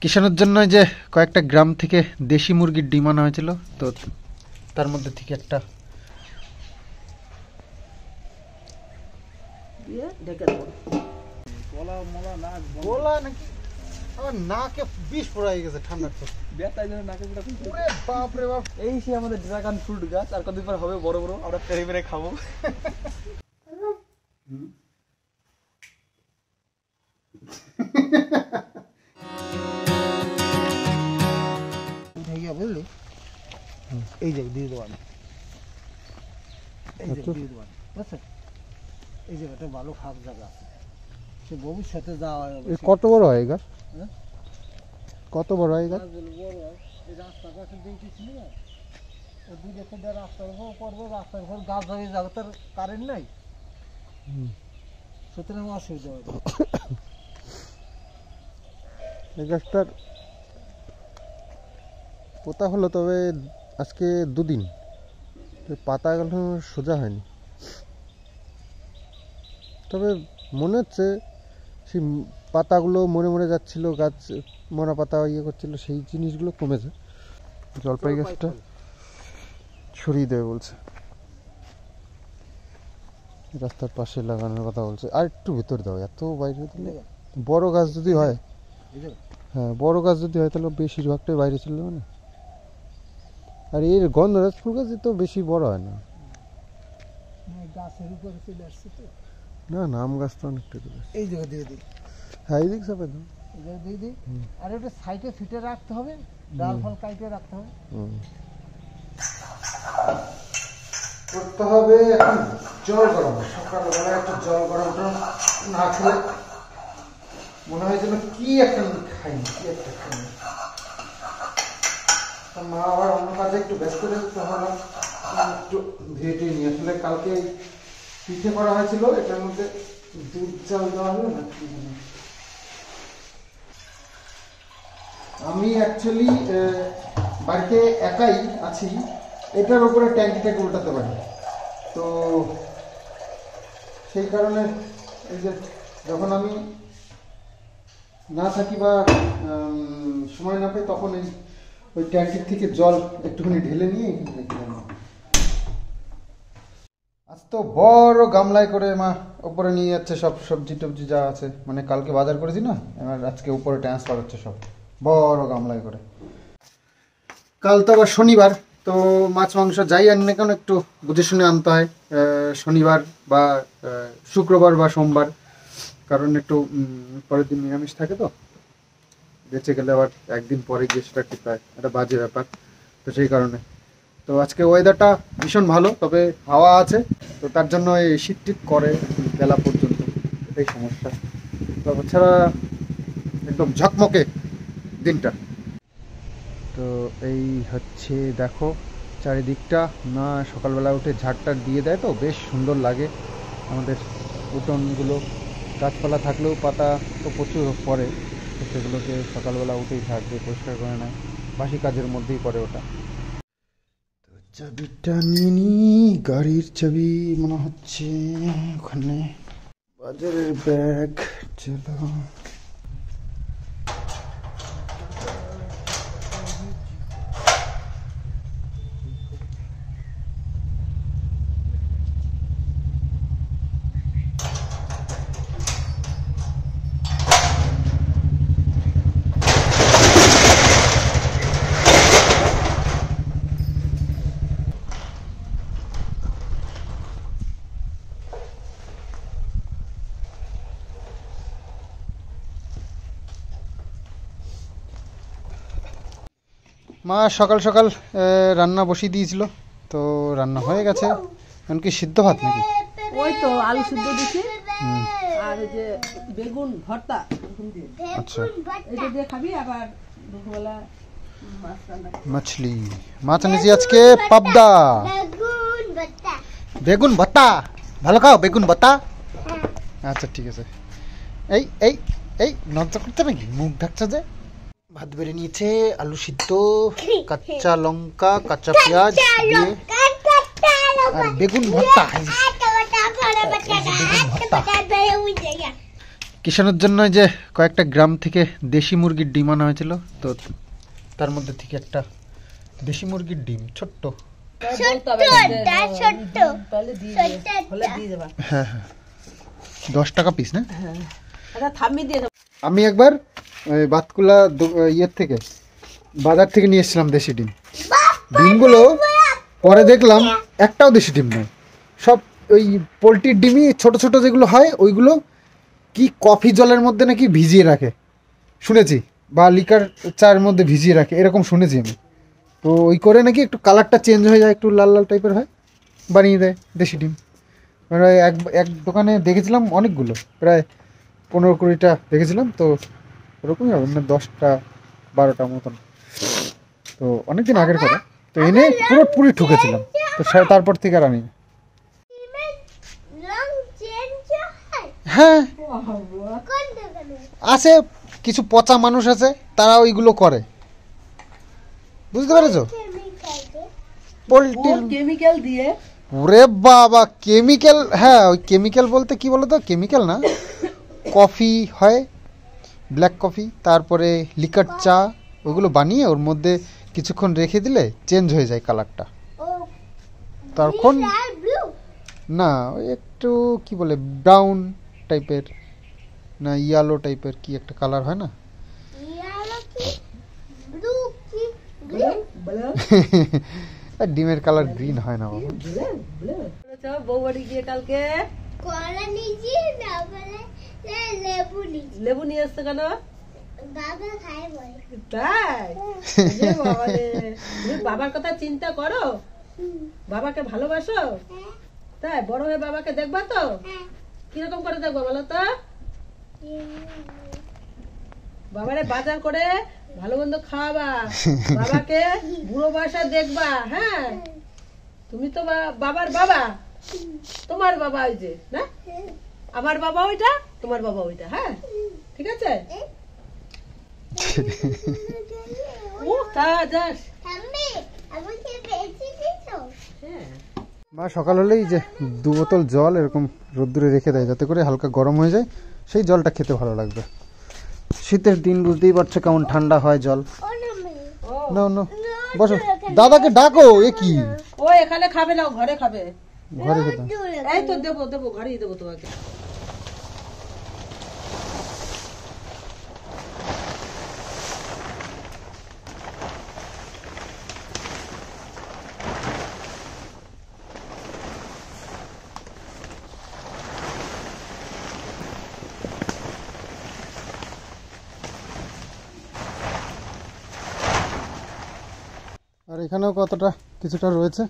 কিষানের জন্য যে কয়েকটা গ্রাম থেকে দেশি মুরগির ডিম আনা হয়েছিল, তো তার মধ্যে থেকে একটা নাকে বিষ পড়াই গেছে ঠান্ডার তো বাপরে বাপ। এই সে আমাদের ড্রাগন ফ্রুট গাছ, আর কতদিন পর হবে বড় বড়, আমরা পেরে পেরে খাবো। বুঝলি, এই যে দিয়ে দেওয়া, এই যে দিয়ে দেওয়া, বুঝছেন? এই জায়গাটা ভালো খারাপ জায়গা আছে, সে ভবিষ্যতে যাওয়া যাবে। কত বড় হয় গাছ? কত বড় হয় গাছ? বড় হয়। এই রাস্তা কাছে দেখেছিলি না, দুই দেখে রাস্তার উপর পড়বো, রাস্তার উপর গাছ ধরে যাবে, তার কারেন্ট নাই, সুতরাং অসুবিধা হবে। এই গাছটার পোতা হলো, তবে আজকে দুদিন, পাতাগুলো সোজা হয়নি। তবে মনে হচ্ছে সেই পাতাগুলো মরে মরে যাচ্ছিল, গাছ মরা পাতা ইয়ে করছিল, সেই জিনিসগুলো কমেছে। জলপাই গাছটা ছড়িয়ে দেবে বলছে, রাস্তার পাশে লাগানোর কথা বলছে। আর একটু ভিতর দাও, এত বাইরে দিলে। বড় গাছ যদি হয়, হ্যাঁ বড় গাছ যদি হয় তাহলে বেশিরভাগটাই বাইরে চলে যাবে না। আর এর গন্ধরাজ ফুল গাছ তো বেশি বড় হয় না, গাছের উপরে চলে আসছে তো। না নাম গাছ তো অনেকটা দূরে। এই জায়গা দিয়ে দিই, হ্যাঁ এই দিক চাপে দাও, এই জায়গা দিয়ে দিই। আর ওটা সাইডে ফিটে রাখতে হবে, ডাল ফল কাইটে রাখতে হবে। করতে হবে এখন জল গরম। সকালবেলা একটা জল গরমটা না খেলে মনে হয় যেন কি একটা খাইনি, কি একটা খাইনি। মা আবার অন্য কাজে একটু ব্যস্ত রয়েছে, একটু ধীরে ধীরে নিয়ে আসলে কালকে পিঠে করা হয়েছিল, এটার মধ্যে দুধ চাল দেওয়া হলো না। আমি অ্যাকচুয়ালি বাড়িতে একাই আছি, এটার উপরে ট্যাঙ্কিটাকে উল্টাতে পারি, তো সেই কারণে এই যে যখন আমি না থাকি বা সময় না পাই, তখন এই ওই ট্যাঙ্কির থেকে জল একটুখানি ঢেলে নিয়ে আজ তো বড় গামলায় করে মা উপরে নিয়ে যাচ্ছে সব সবজি টবজি যা আছে, মানে কালকে বাজার করেছি না, এবার আজকে উপরে ট্রান্সফার হচ্ছে সব বড় গামলায় করে। কাল তো আবার শনিবার, তো মাছ মাংস যাই আনি না কেন একটু বুঝে শুনে আনতে হয়, শনিবার বা শুক্রবার বা সোমবার, কারণ একটু পরের দিন নিরামিষ থাকে, তো বেঁচে গেলে আবার একদিন পরে গিয়ে সেটা খেতে হয়, একটা বাজে ব্যাপার, তো সেই কারণে। তো আজকে ওয়েদারটা ভীষণ ভালো, তবে হাওয়া আছে, তো তার জন্য এই শীত টিট করে বেলা পর্যন্ত, এটাই সমস্যা। তাছাড়া একদম ঝকমকে দিনটা। তো এই হচ্ছে দেখো চারিদিকটা, না সকালবেলা উঠে ঝাড়টার দিয়ে দেয়, তো বেশ সুন্দর লাগে। আমাদের উঠোনগুলো গাছপালা থাকলেও পাতা তো প্রচুর পড়ে, তো সেগুলোকে সকালবেলা উঠেই ঝাড় দিয়ে পরিষ্কার করে নেয়, বাসি কাজের মধ্যেই পড়ে ওটা। তো চাবিটা নিয়ে নি, গাড়ির চাবি মনে হচ্ছে ওখানে, বাজারের ব্যাগ, চলো। মা সকাল সকাল রান্না বসিয়ে দিয়েছিল, তো রান্না হয়ে গেছে। এমনকি সিদ্ধ ভাত নাকি? ওই তো আলু সিদ্ধ দিছি, আর এই যে বেগুন ভর্তা। আচ্ছা, এটা দিয়ে খাবি, আবার দুপুরবেলা মাছ রান্না। মাছলি মাছ এনেছি আজকে, পাবদা বেগুন ভর্তা। ভালো খাও বেগুন ভর্তা? আচ্ছা ঠিক আছে। এই এই এই নজর করতে নাকি, মুখ ঢাকছে যে। ভাত বেড়ে নিয়েছে, আলু সিদ্ধ, কাঁচা লঙ্কা, কাঁচা পেঁয়াজ দিয়ে, আর বেগুন ভর্তা। বেগুন ভর্তা কিষাণের জন্য যে কয়েকটা গ্রাম থেকে দেশি মুরগির ডিম আনা হয়েছিল, তো তার মধ্যে থেকে একটা দেশি মুরগির ডিম ছোট্ট। হ্যাঁ হ্যাঁ, 10 টাকা পিস না? আমি একবার বাতকুলা ইয়ের থেকে বাজার থেকে নিয়ে এসেছিলাম দেশি ডিম। ডিমগুলো পরে দেখলাম একটাও দেশি ডিম নয়, সব ওই পোলট্রির ডিমই, ছোট ছোট যেগুলো হয় ওইগুলো কি কফি জলের মধ্যে নাকি ভিজিয়ে রাখে শুনেছি, বা লিকার চায়ের মধ্যে ভিজিয়ে রাখে এরকম শুনেছি আমি। তো ওই করে নাকি একটু কালারটা চেঞ্জ হয়ে যায়, একটু লাল লাল টাইপের হয়, বানিয়ে দেয় দেশি ডিম। মানে এক দোকানে দেখেছিলাম অনেকগুলো, প্রায় 15-20টা দেখেছিলাম। তো ওরকমই হবে না, 10টা 12টা মতন। তো অনেকদিন আগের কথা, তো এনে পুরোপুরি ঠুকেছিলাম। তো তারপর থেকে আর আনি। হ্যাঁ আছে, কিছু পচা মানুষ আছে, তারা ওইগুলো করে, বুঝতে পেরেছো? পোল্ট্রির কেমিক্যাল দিয়ে। ওরে বাবা, কেমিক্যাল! হ্যাঁ, ওই কেমিক্যাল বলতে কি বলো তো, কেমিক্যাল না, কফি হয়, ব্ল্যাক কফি, তারপরে লিকার চা, ওইগুলো বানিয়ে ওর মধ্যে কিছুক্ষণ রেখে দিলে চেঞ্জ হয়ে যায় কালারটা। তখন না, ওই একটু কি বলে ব্রাউন টাইপের না ইয়েলো টাইপের কি একটা কালার হয় না? ডিমের কালার গ্রিন হয় না বাবা। বউ বাড়ি গিয়ে কালকে লেবু নিয়ে আসছে কেন? তাই? তুমি বাবার কথা চিন্তা করো, বাবাকে ভালোবাসো? তাই বড় হয়ে বাবাকে দেখবা তো? কিরকম করে দেখবো বলো তো? বাবারে বাজার করে ভালো মন্দ খাওয়াবা, বাবাকে বুড়ো বয়সে দেখবা। হ্যাঁ, তুমি তো বাবার বাবা, তোমার বাবা ওই যে না, আমার বাবা ওইটা, তোমার বাবা ওইটা। হ্যাঁ, ঠিক আছে? মা সকাল হলেই যে 2 বোতল জল এরকম রোদ্দুরে রেখে দেয়, যাতে করে হালকা গরম হয়ে যায়, সেই জলটা খেতে ভালো লাগবে। শীতের দিন বুঝতেই পারছো কেমন ঠান্ডা হয় জল। না না, বসো, দাদাকে ডাকো। এ কি, ও এখানে খাবে না, ঘরে খাবে। ঘরে খেতে? এই তো দেবো দেবো, ঘরেই দেবো তোমাকে। আর এখানেও কতটা কিছুটা রয়েছে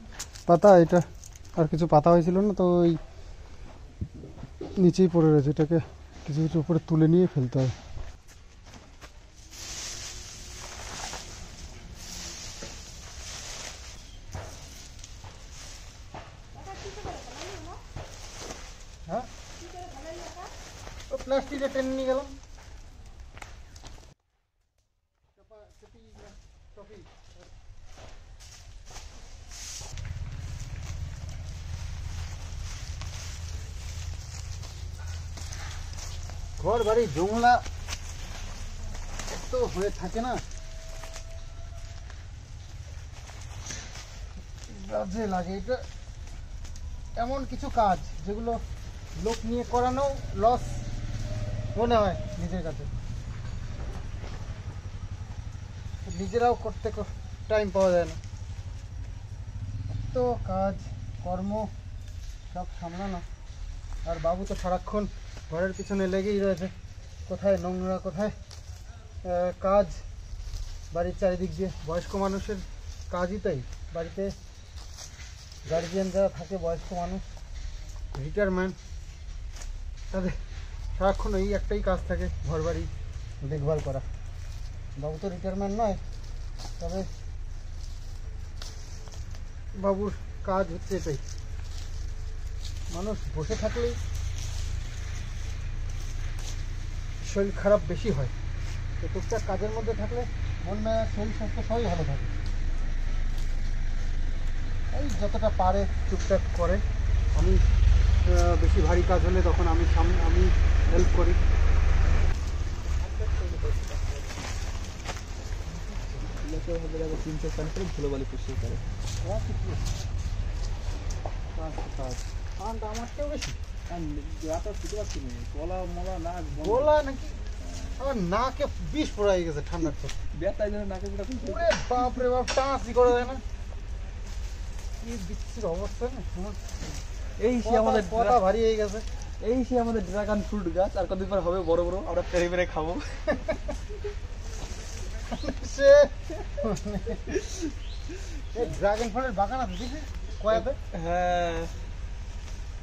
পাতা, এটা আর কিছু পাতা হয়েছিল না, তো ওই নিচেই পড়ে রয়েছে, এটাকে কিছু কিছু উপরে তুলে নিয়ে ফেলতে হবে। হ্যাঁ, প্লাস্টিকে টেনে নিয়ে গেলাম। ঘর বাড়ি জংলা তো হয়ে থাকে না, বাজে লাগে। এটা এমন কিছু কাজ যেগুলো লোক নিয়ে করানো লস মনে হয় নিজের কাছে, নিজেরাও করতে টাইম পাওয়া যায় না, এত কাজ কর্ম সব সামলানো। আর বাবু তো সারাক্ষণ ঘরের পিছনে লেগেই রয়েছে, কোথায় নোংরা, কোথায় কাজ, বাড়ির চারিদিক দিয়ে। বয়স্ক মানুষের কাজই তাই, বাড়িতে গার্জিয়ান যারা থাকে, বয়স্ক মানুষ, রিটায়ারমেন্ট, তাদের সারাক্ষণ এই একটাই কাজ থাকে, ঘর বাড়ি দেখভাল করা। বাবু তো রিটায়ারমেন্ট নয়, তবে বাবুর কাজ হচ্ছে এটাই। মানুষ বসে থাকলেই শরীর খারাপ বেশি হয়, তো টুকটাক কাজের মধ্যে থাকলে মন মেজাজ শরীর স্বাস্থ্য সবই ভালো থাকে। এই যতটা পারে টুকটাক করে। আমি বেশি ভারী কাজ হলে তখন আমি হেল্প করি, হবে দেখো 300 করে ধুলোবালি পরিষ্কার করে। ঠান্ডা আমার কেউ বেশি রাতে শুতে পারছি না, গলা মলা নাক গোলা নাকি আমার নাকে বিষ পড়াই গেছে ঠান্ডার তো। ব্যথায় যেন নাকে পুরো খুলছে। ওরে বাপ রে বাপ, টাঁচই করে দেয় না, কি বিচ্ছির অবস্থা না আমার। এই সে আমাদের কথা ভারী হয়ে গেছে। এই সে আমাদের ড্রাগন ফ্রুট গাছ, আর কতদিন পর হবে বড় বড়, আমরা পেরে পেরে খাবো। সে ড্রাগন ফলের বাগান আছে দেখি কয়াতে। হ্যাঁ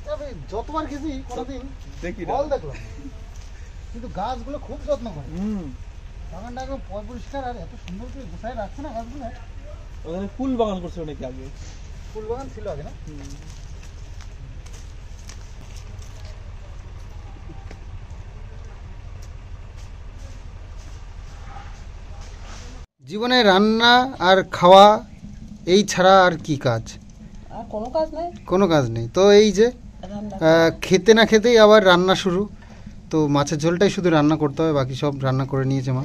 তবে যতবার গেছি কোনোদিন দেখি ফল দেখলাম, কিন্তু গাছগুলো খুব যত্ন করে। হুম, বাগানটা একদম পরিষ্কার আর এত সুন্দর করে গোছায় রাখছে না গাছগুলো। ওখানে ফুল বাগান করছে অনেকে আগে। ফুল বাগান ছিল আগে না? জীবনে রান্না আর খাওয়া এই ছাড়া আর কি কাজ? আর কোনো কাজ নাই, কোনো কাজ নেই। তো এই যে খেতে না খেতেই আবার রান্না শুরু। তো মাছের ঝোলটাই শুধু রান্না করতে হবে, বাকি সব রান্না করে নিয়েছে মা।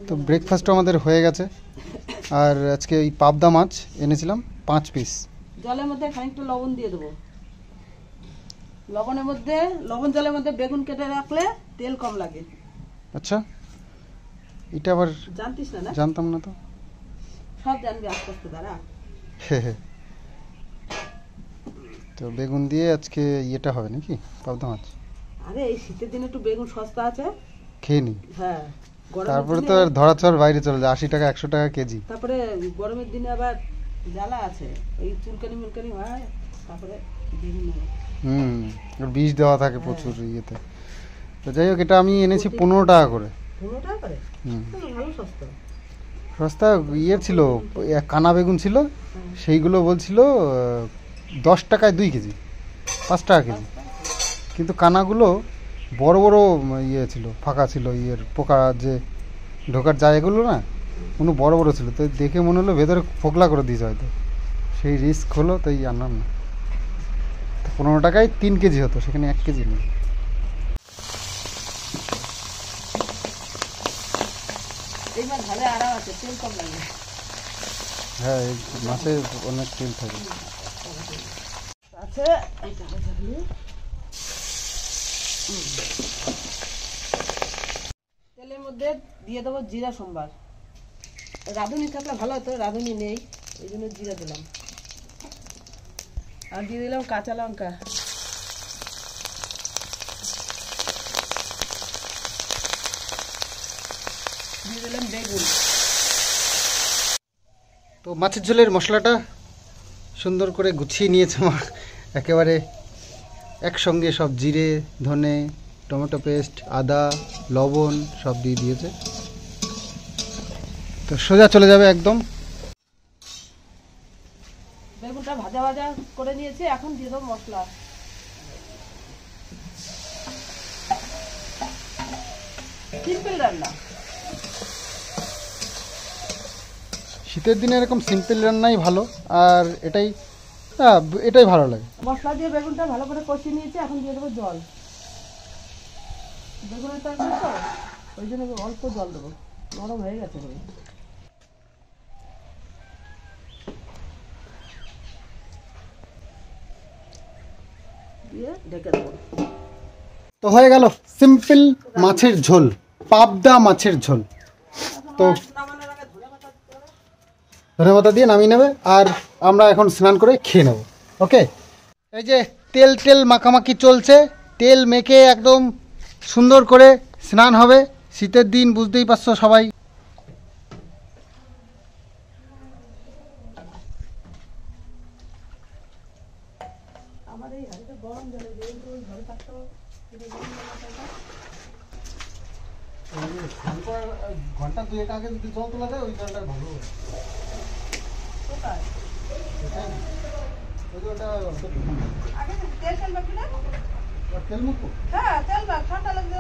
তো ব্রেকফাস্টও আমাদের হয়ে গেছে। আর আজকে এই পাবদা মাছ এনেছিলাম 5 পিস। জলের মধ্যে খানিকটা লবণ দিয়ে দেবো। লবণের মধ্যে, লবণ জলের মধ্যে বেগুন কেটে রাখলে তেল কম লাগে। আচ্ছা, এটা আবার জানতিস না? না জানতাম না তো। সব জানবি আস্তে আস্তে, দাঁড়া। তো বেগুন দিয়ে আজকে ইয়েটা হবে নাকি, পাবদা মাছ? আরে এই শীতের দিনে একটু বেগুন সস্তা আছে, খেয়ে নি। হ্যাঁ। গরমের তারপরে তো দিনে- আর ধরাচর বাইরে চলে যায়, 80 টাকা 100 টাকা কেজি। তারপরে গরমের দিনে আবার জ্বালা আছে, এই চুলকানি মুলকানি হয়, তারপরে বেগুন নেই। ওর বিষ দেওয়া থাকে প্রচুর ইয়েতে। তো যাই হোক, এটা আমি এনেছি 15 টাকা করে। 15 টাকা করে? হুম, ভালো সস্তা। সস্তা। ইয়ে ছিল, কানা বেগুন ছিল, সেইগুলো বলছিল 10 টাকায় 2 কেজি, 5 টাকা কেজি। কিন্তু কানাগুলো বড় বড় ইয়ে ছিল, ফাঁকা ছিল, ইয়ের পোকা যে ঢোকার জায়গাগুলো না, কোনো বড় বড় ছিল। তো দেখে মনে হলো ভেতরে ফোকলা করে দিয়েছে হয়তো, সেই রিস্ক হলো, তাই আনলাম না। 15 টাকায় 3 কেজি হতো, সেখানে 1 কেজি নেই। এই মাছ ভালো আরাম আছে, তেল কম লাগে। হ্যাঁ, এই মাছে অনেক তেল থাকে। আছে এইটা থাকলে তেলের মধ্যে দিয়ে দেবো জিরা সোমবার। রাঁধুনি থাকলে ভালো হতো, রাঁধুনি নেই, এই জন্য জিরা দিলাম। আর দিয়ে দিলাম কাঁচা লঙ্কা। দিয়ে দিলাম বেগুন। তো মাছের ঝোলের মশলাটা সুন্দর করে গুছিয়ে নিয়েছে মা, একেবারে একসঙ্গে সব জিরে, ধনে, টমেটো পেস্ট, আদা, লবণ সব দিয়ে দিয়েছে। তো সোজা চলে যাবে একদম। বেগুনটা ভাজা ভাজা করে নিয়েছি, এখন দিয়ে দেবো মশলা। সিম্পল রান্না। শীতের দিনে এরকম সিম্পল রান্নাই ভালো, আর এটাই ভালো লাগে। মশলা দিয়ে বেগুনটা ভালো করে কষিয়ে নিয়েছি, এখন দিয়ে দেবো জল। বেগুনের তরকারি তো, ওই জন্য অল্প জল দেবো, নরম হয়ে গেছে বেগুন। দিয়ে ঢেকে দেবো। তো হয়ে গেল সিম্পল মাছের ঝোল, পাবদা মাছের ঝোল। তো ধনেপাতা দিয়ে নামিয়ে নেবে, আর আমরা এখন স্নান করে খেয়ে নেব। ওকে, এই যে তেল তেল মাখামাখি চলছে, তেল মেখে একদম সুন্দর করে স্নান হবে। শীতের দিন বুঝতেই পারছো সবাই। আমার এই হাড়িটা গরম জলে দিয়ে ঘরে থাকতে হবে। ঘন্টা 2 আগে যদি জল তোলা যায়, ওই জলটা ভালো হবে। কোথায়? আগে তেল মাখবি না? তেল মুখো। হ্যাঁ, তেল মাখ, ঠান্ডা লাগবে।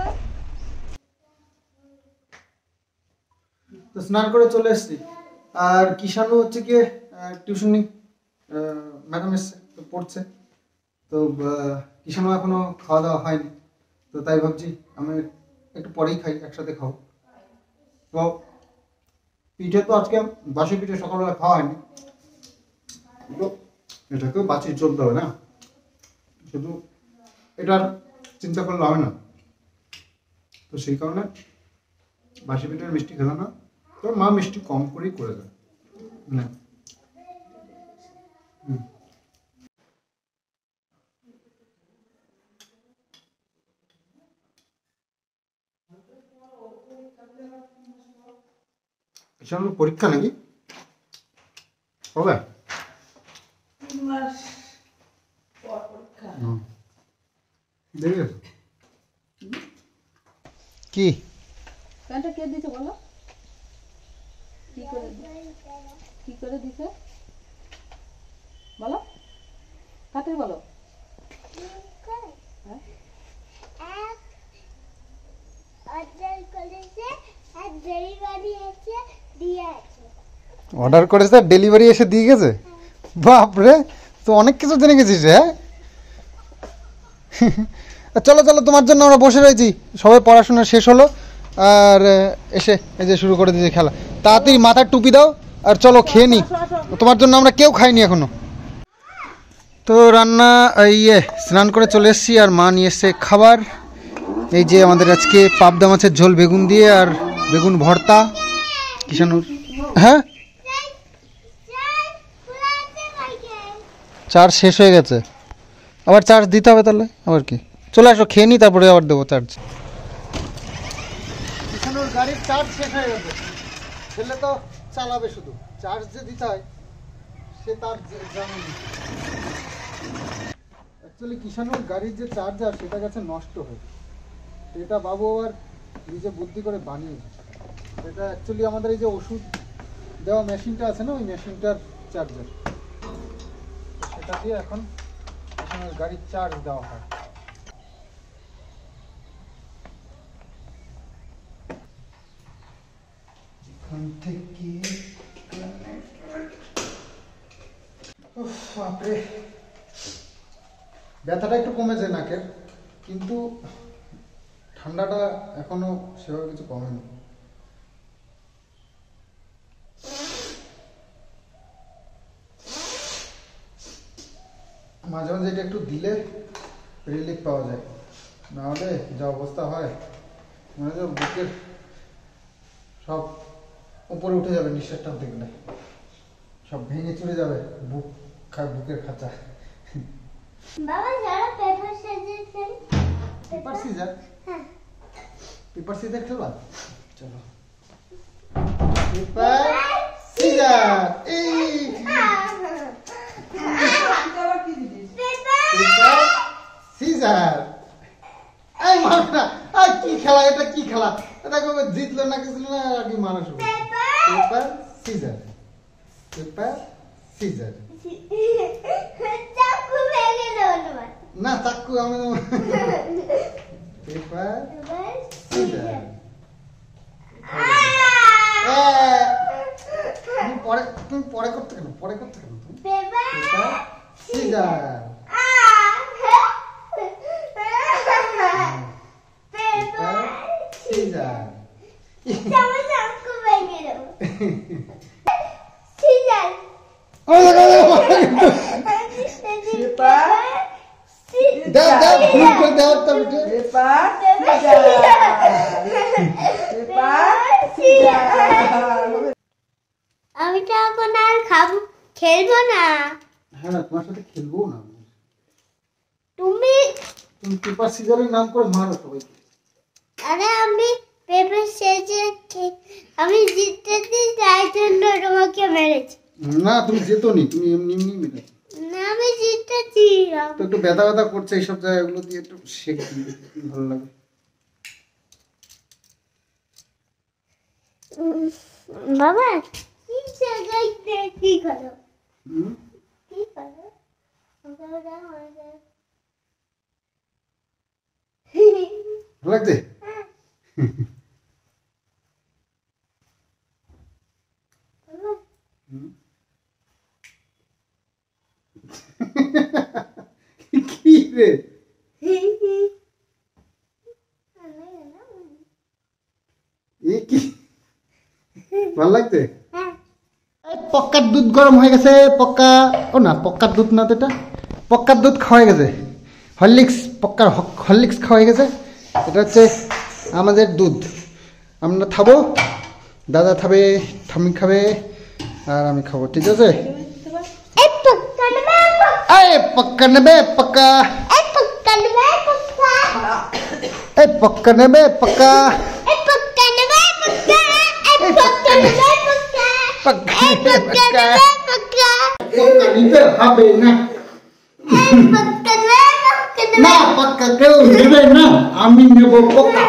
তো স্নান করে চলে এসেছি, আর কিষানু হচ্ছে গিয়ে টিউশনি ম্যাডাম এসছে, তো পড়ছে। তো কিষানু এখনো খাওয়া দাওয়া হয়নি, তো তাই ভাবছি আমি একটু পরেই খাই, একসাথে খাবো। তো পিঠে তো আজকে বাসি পিঠে সকালবেলা খাওয়া হয়নি, তো এটাকেও বাঁচিয়ে চলতে হবে না, শুধু এটার চিন্তা করলে হবে না। তো সেই কারণে বাসি পিঠের মিষ্টি খেলাম না। তো মা মিষ্টি কম করেই করে দেয় না। এসব পরীক্ষা নাকি হবে? দেখে কি প্যান্টটা কে দিছে বলো? কি করে দিছে বলো, কাকে বলো? অর্ডার করেছে ডেলিভারি এসে দিয়ে গেছে? বাপরে, তো অনেক কিছু জেনে গেছিস। হ্যাঁ চলো চলো, তোমার জন্য আমরা বসে রয়েছি, সবাই পড়াশোনা শেষ হলো আর এসে এই যে শুরু করে দিয়েছে খেলা। তাড়াতাড়ি মাথার টুপি দাও আর চলো খেয়ে নি, তোমার জন্য আমরা কেউ খাইনি এখনো। তো রান্না স্নান করে চলে এসেছি আর মা নিয়ে এসছে খাবার। এই যে আমাদের আজকে পাবদা মাছের ঝোল বেগুন দিয়ে আর বেগুন ভর্তা। কিষানুর হ্যাঁ চার্জ শেষ হয়ে গেছে, আবার চার্জ দিতে হবে তাহলে। আবার কি, চলে আসো খেয়ে নি তারপরে আবার দেবো চার্জ। কিষানুর গাড়ির চার্জ শেষ হয়ে গেছে, ছেলে তো চালাবে, শুধু চার্জ যে দিতে হয় সে তার জানেনি। অ্যাকচুয়ালি কিষানুর গাড়ির যে চার্জার সেটা গেছে নষ্ট হয়ে, এটা বাবু আবার নিজে বুদ্ধি করে বানিয়েছে। এটা অ্যাকচুয়ালি আমাদের এই যে ওষুধ দেওয়া মেশিনটা আছে না, ওই মেশিনটার চার্জার, সেটা দিয়ে এখন কিষানুর গাড়ির চার্জ দেওয়া হয়। এখান থেকে বাপরে, ব্যথাটা একটু কমেছে নাকের, কিন্তু ঠান্ডাটা এখনো সেভাবে কিছু কমেনি। মাঝে মাঝে এটা একটু দিলে রিলিফ পাওয়া যায়, নাহলে যা অবস্থা হয় মনে হয় বুকের সব উপরে উঠে যাবে, নিঃশ্বাস টানতে গেলে সব ভেঙে চলে যাবে বুকের খাঁচা। বাবা যারা পেপার সাজিয়েছেন, পেপার সিজার, হ্যাঁ পেপার সিজার খেলবা? চলো পেপার সিজার, এই পেপার সিজার, এই মার না, আর কি খেলা এটা, কি খেলা এটা? কবে জিতলো না কিছু না, আর কি মানুষ পেপার সিজার, পেপার সিজার। চাকু ভেঙে দেবো তোমার। না চাকু আমি পেপার সিজার। তুমি পরে করতে কেন, পরে করতে কেন তুমি? Paper scissor, paper scissor. চাকু ভেঙে দেবো। সিজার দাও দাও, ভুল করে দাও তো বেটা। আমি তো এখন আর খেলবো না। হ্যাঁ না, তোমার সাথে খেলবো না আমি। তুমি তুমি পেপার সিজারের নাম করে মারো সবাইকে। আরে আমি পেপার সেজে আমি জিতেছি, তাই জন্য তোমাকে মেরেছি। না তুমি যেতনি, তুমি এমনি এমনি মেরেছো। না আমি জিতেছি। তো একটু ব্যথা ব্যথা করছে, এইসব জায়গাগুলো দিয়ে একটু শেক দিলে ভালো লাগে। বাবা কি জায়গাতে কি করো, হুম? কি করো? ভালো লাগছে? হুম? কি রে, এ কি ভালো লাগছে? লাগছে? হ্যাঁ এই পক্কার দুধ গরম হয়ে গেছে। পক্কা ও না, পক্কার দুধ না তো এটা, পক্কার দুধ খাওয়া গেছে। হরলিক্স, পক্কার হরলিক্স খাওয়া গেছে। এটা হচ্ছে আমাদের দুধ। আমরা খাবো, দাদা খাবে, ঠাম্মি খাবে, আর আমি খাবো, ঠিক আছে? এই পক্কা নেবে এই পক্কা নেবে পক্কা, এই পক্কা নেবে পক্কা এই পক্কা নেবে পক্কা, এই পক্কা নেবে পক্কা এই পক্কা নেবে পক্কা পক্কা এই নেবে পক্কা পক্কা। নেবে পক্কা পক্কা নিতে হবে না, এই পক্কা নেবে পক্কা নেবে না পক্কা কেউ নেবে না, আমি নেব পক্কা।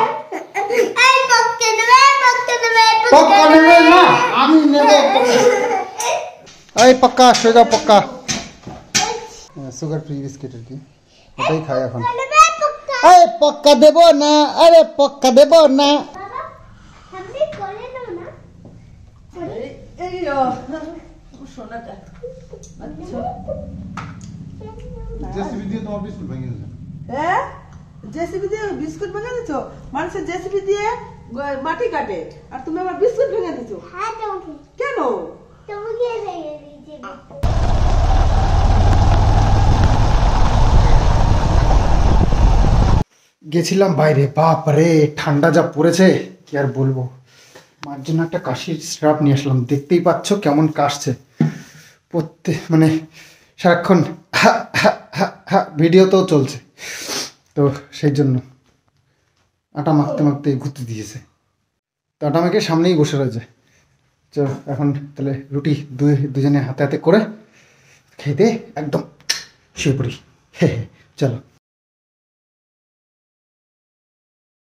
এই পক্কা নেবে পক্কা নেবে পক্কা নেবে না, আমি নেব পক্কা। এই পক্কা সরে যাও পক্কা। সুগার ফ্রি বিস্কিট আর কি, ওটাই খাই এখন। নেবে পক্কা এই পক্কা দেব না, আরে পক্কা দেব না। বাবা আপনি করে দাও না এই সোনাটা জেসিবি দিয়ে তোমার বিস্কুট ভেঙে দিয়েছে। হ্যাঁ, জেসিবি দিয়ে বিস্কুট ভেঙে দিচ্ছ? মানুষের জেসিবি দিয়ে মাটি কাটে, আর তুমি আবার বিস্কুট ভেঙে দিচ্ছ হ্যাঁ তোমাকে কেন? তোমাকে ভেঙে দিয়েছি গেছিলাম বাইরে, বাপ রে ঠান্ডা যা পড়েছে কি আর বলবো। মার জন্য একটা কাশির সিরাপ নিয়ে আসলাম, দেখতেই পাচ্ছ কেমন কাশছে। মানে সারাক্ষণ ভিডিওতেও চলছে, তো সেই জন্য আটা মাখতে মাখতে ঘুরতে দিয়েছে। তো আটা মাখে সামনেই বসে রয়েছে। তো এখন তাহলে রুটি দুজনে হাতে হাতে করে খেতে একদম শুয়ে পড়ি। চলো।